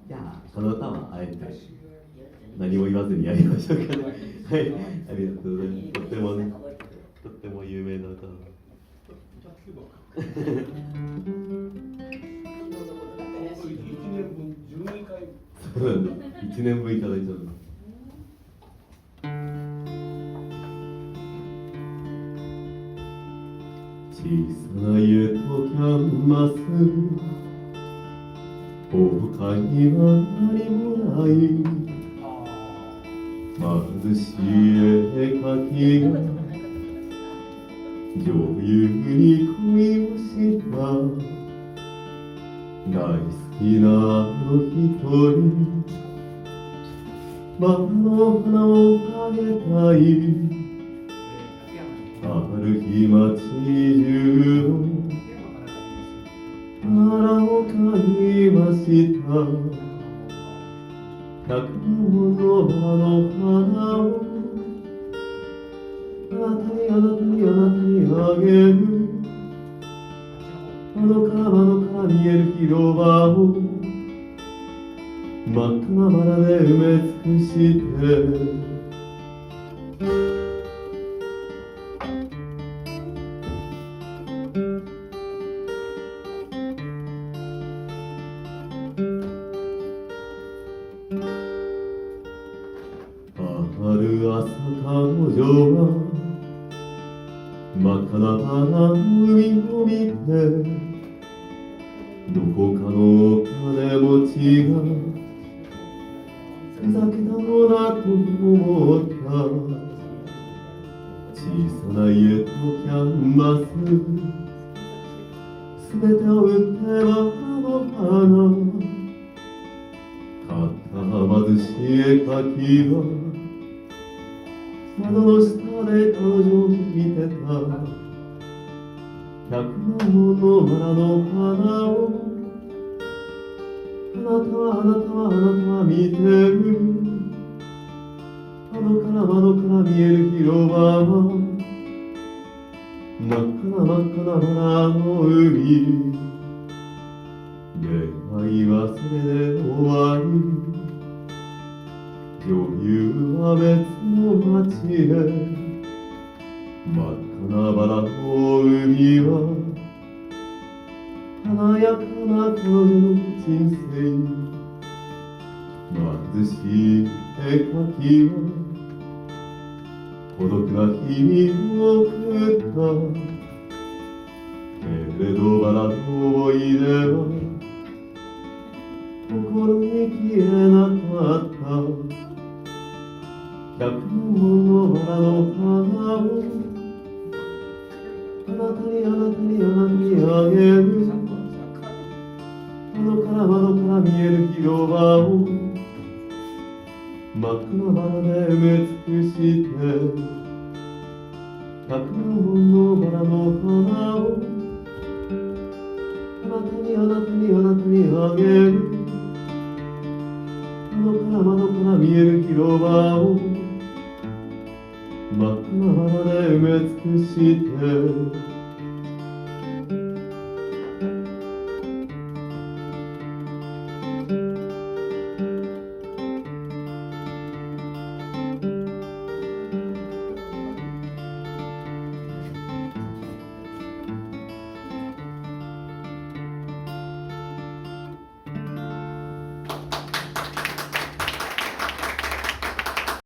じゃあこの歌はあえて何も言わずにやりましょうかね。はい、ありがとうございます。とってもね、とっても有名な歌。そうなんだ。1年分いただいちゃう。小さな家とキャンバス、他には何もない。貧しい絵描きが女優に恋をした大好きなあの人にバラの花をあげたい。ある日街中の花を買いました。100本のバラの花をあなたにあなたにあなたにあげる。窓から見える広場を真っ赤なバラで埋め尽くしてある朝彼女は真っ赤なバラの海を見てどこかのお金持ちがふざけたのだと思った。小さな家とキャンバスすべてを売ってバラの花買った貧しい絵描きは窓の下で彼女を見てた。100万ものバラの花をあなたは見てる。窓から見える広場は真っ赤なバラの海。出会いはそれで終わり。女優は別の街へ。真っ赤なバラの海は華やかな彼女の人生。貧しい絵描きは孤独な日々を送った。けれどバラの思い出は心に消えなかった。100本のバラの花をあなたにあげる。窓から見える広場を真っ赤なバラで埋め尽くして100本のバラの花をあなたにあげる。窓から見える広場を真っ赤なバラで埋め尽くして